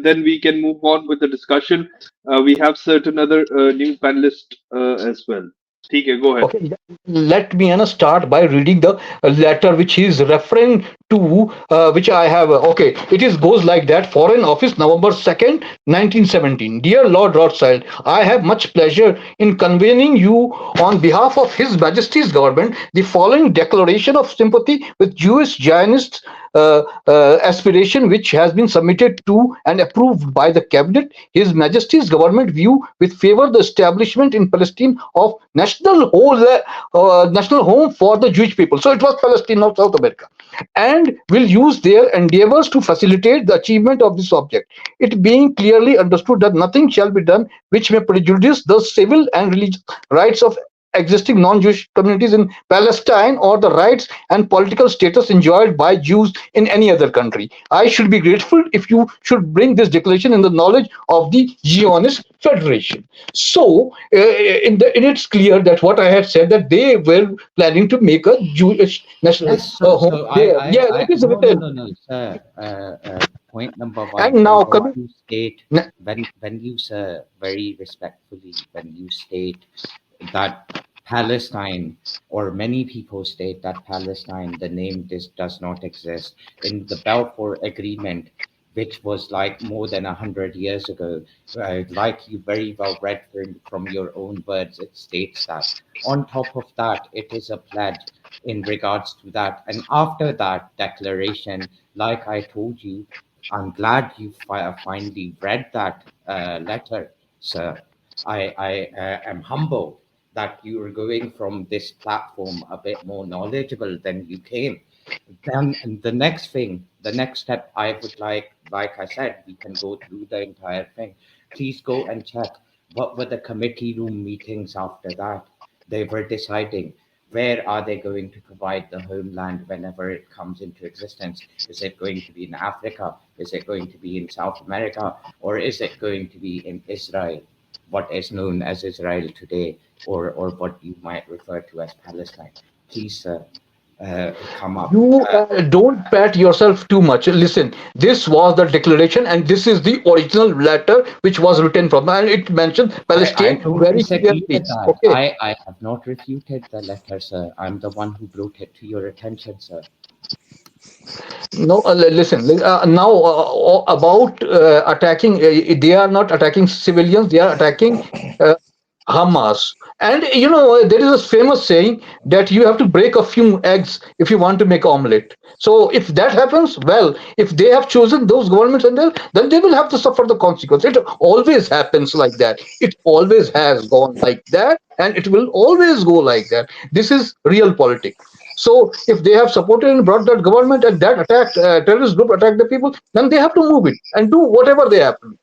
then we can move on with the discussion. We have certain other new panelists as well. Okay, go ahead. Okay, let me start by reading the letter which he is referring to, which I have. Okay, it is goes like that. Foreign Office, November 2nd, 1917. Dear Lord Rothschild, I have much pleasure in convening you on behalf of His Majesty's government the following declaration of sympathy with Jewish Zionists aspiration, which has been submitted to and approved by the cabinet. His Majesty's government view with favor the establishment in Palestine of national home for the Jewish people. So it was Palestine, not South America, and will use their endeavors to facilitate the achievement of this object. It being clearly understood that nothing shall be done which may prejudice the civil and religious rights of existing non-Jewish communities in Palestine or the rights and political status enjoyed by Jews in any other country. I should be grateful if you should bring this declaration in the knowledge of the Zionist Federation. So, it's clear that what I had said, that they were planning to make a Jewish national Yes, home there. Yeah, it is written. no, sir. Point number one. And So now when coming. you state, when you, sir, very respectfully, when you state that Palestine, or many people state that Palestine, the name does not exist in the Balfour Agreement, which was like more than 100 years ago. Like you very well read from your own words, it states that. On top of that, it is a pledge in regards to that. And after that declaration, like I told you, I'm glad you finally read that letter, sir. I am humbled that you are going from this platform a bit more knowledgeable than you came. Then the next thing, the next step, I would like I said, we can go through the entire thing. Please go and check what were the committee room meetings after that. They were deciding where are they going to provide the homeland whenever it comes into existence. Is it going to be in Africa? Is it going to be in South America? Or is it going to be in Israel, what is known as Israel today, or what you might refer to as Palestine? Please come up. You don't pat yourself too much. Listen, this was the declaration, and this is the original letter which was written from, and it mentions I Palestine don't very disagree clearly. with that. Okay. I have not refuted the letter, sir. I'm the one who brought it to your attention, sir. No, listen. Now about attacking, they are not attacking civilians. They are attacking uh, Hamas. And there is a famous saying that you have to break a few eggs if you want to make omelette. So if that happens, well, if they have chosen those governments, and then they will have to suffer the consequence. It always happens like that. It always has gone like that, and it will always go like that. This is real politics. So if they have supported and brought that government, and that attacked terrorist group attacked the people, then they have to move it and do whatever they have to.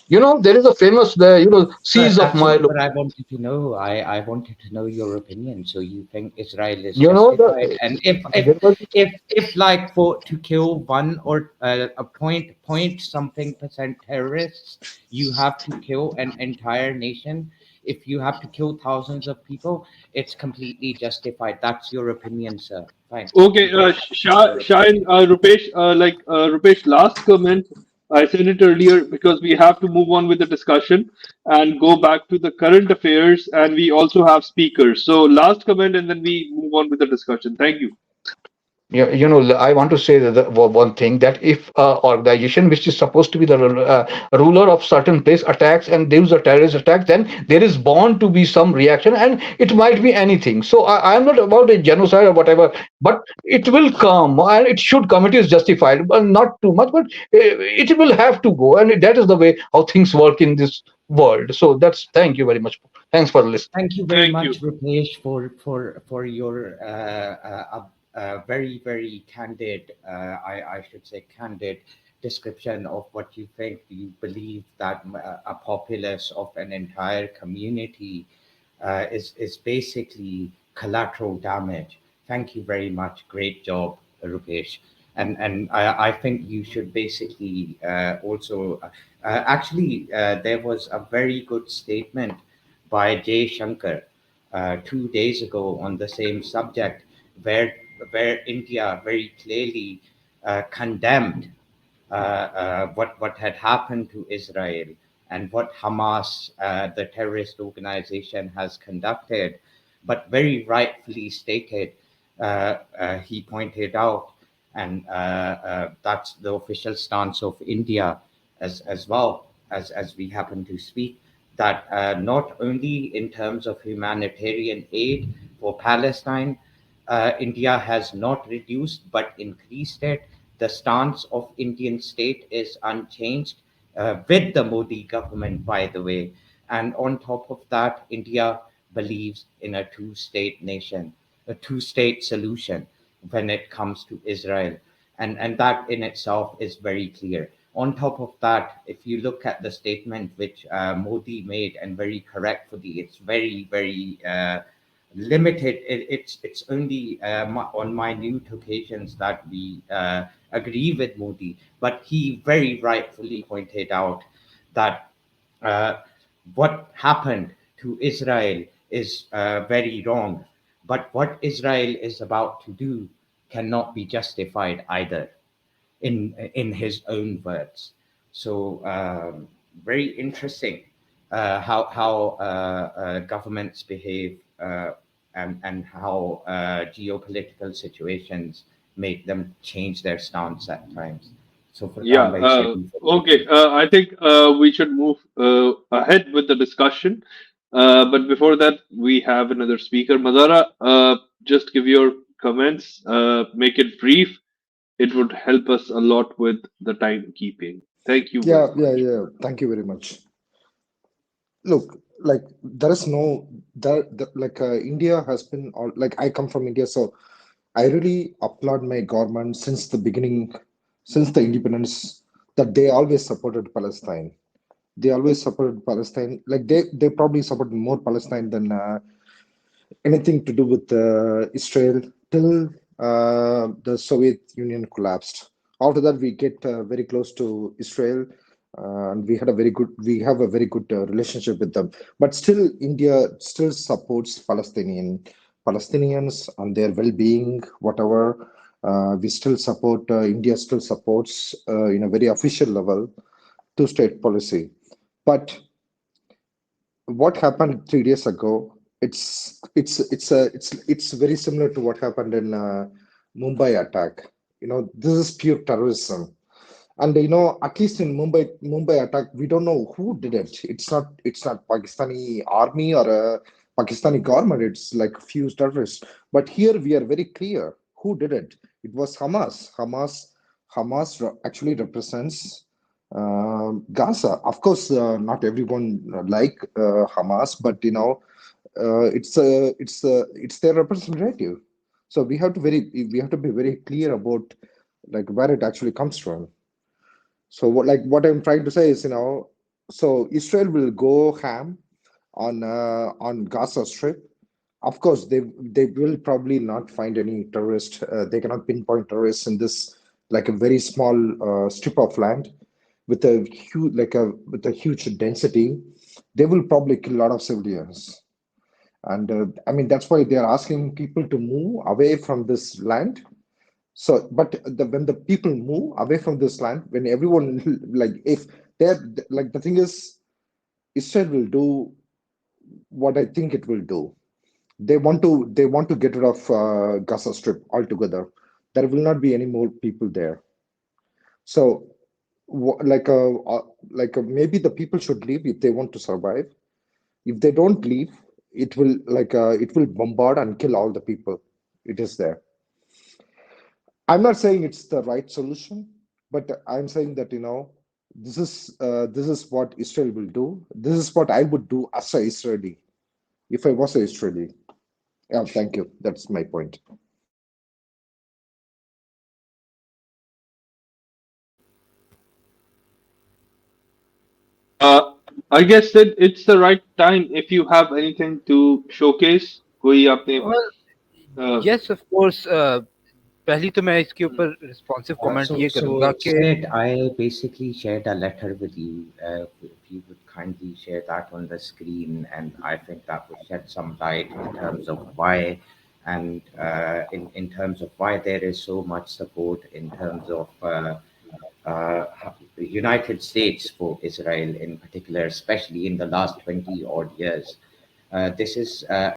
There is a famous, But seas of that's not Milo. what I wanted to know. I wanted to know your opinion. So you think Israel is You know justified? the And there was if like for to kill one or a point something percent terrorists, you have to kill an entire nation. If you have to kill thousands of people, it's completely justified. That's your opinion, sir. Fine. Okay, Keep it. Shine, Rupesh, last comment. I said it earlier because we have to move on with the discussion and go back to the current affairs, and we also have speakers. So, last comment, and then we move on with the discussion. Thank you. Yeah, I want to say that one thing, that if organization which is supposed to be the ruler of certain place attacks and there is a terrorist attack, then there is bound to be some reaction, and it might be anything. So I'm not about a genocide or whatever, but it will come, and it should come. It is justified, but not too much, but it will have to go, and that is the way how things work in this world. So that's, thank you very much. Thanks for listening. Thank you very Thank you. much, Rupesh, for your very very candid, I should say candid description of what you think. You believe that a populace of an entire community is basically collateral damage. Thank you very much. Great job, Rupesh. And I think you should basically also there was a very good statement by Jay Shankar 2 days ago on the same subject, where India very clearly condemned what had happened to Israel and what Hamas, the terrorist organization, has conducted. But very rightfully stated, he pointed out, and that's the official stance of India as well as we happen to speak, that not only in terms of humanitarian aid for Palestine, India has not reduced but increased it. The stance of Indian state is unchanged with the Modi government, by the way. And on top of that, India believes in a two-state nation, a two-state solution when it comes to Israel. And that in itself is very clear. On top of that, if you look at the statement which Modi made, and very correctly, it's very limited. It's only on minute occasions that we agree with Modi, but he very rightfully pointed out that uh, what happened to Israel is very wrong. But what Israel is about to do cannot be justified either, in his own words. So very interesting how governments behave, and how geopolitical situations make them change their stance at times. So Yeah. Furkan bhai, Shaibu, Okay. I think we should move ahead with the discussion. But before that, we have another speaker. Madara, just give your comments. Make it brief. It would help us a lot with the timekeeping. Thank you Yeah, very yeah, much. yeah. Thank you very much. Look, like there is no like India has been all like I come from India, so I really applaud my government since the beginning, since the independence, that they always supported Palestine. They always supported Palestine. Like they probably supported more Palestine than anything to do with Israel till the Soviet Union collapsed. After that, we get very close to Israel, and we have a very good relationship with them. But still, India still supports Palestinians and their well-being, whatever. We still support. India still supports in a very official level two-state policy. But what happened 3 days ago, it's very similar to what happened in Mumbai attack. This is pure terrorism. And at least in Mumbai attack, we don't know who did it. It's not Pakistani army or a Pakistani government. It's like few terrorists. But here we are very clear who did it. It was Hamas. Hamas actually represents Gaza. Of course, not everyone like Hamas, but it's their representative. So we have to be very clear about like where it actually comes from. So what I'm trying to say is, so Israel will go ham on Gaza Strip. Of course, they will probably not find any terrorist. They cannot pinpoint terrorists in this like a very small strip of land with a huge density. They will probably kill a lot of civilians, and I mean that's why they are asking people to move away from this land. So, but when the people move away from this land, when everyone like if they're like the thing is, Israel will do what I think it will do. They want to get rid of Gaza Strip altogether. There will not be any more people there. So, maybe the people should leave if they want to survive. If they don't leave, it will bombard and kill all the people. It is there. I'm not saying it's the right solution, but I'm saying that this is what Israel will do. This is what I would do as a Israeli if I was a Israeli. Yeah, thank you. That's my point. Uh, I guess that it's the right time if you have anything to showcase. कोई आपने Well, uh, yes, of course. पहली तो मैं इसके ऊपर responsive comment So, ये करूंगा so कि Sid, I basically shared a letter with you. If you would kindly share that on the screen, and I think that would shed some light in terms of why, and in terms of why there is so much support in terms of United States for Israel in particular, especially in the last 20 odd years. This is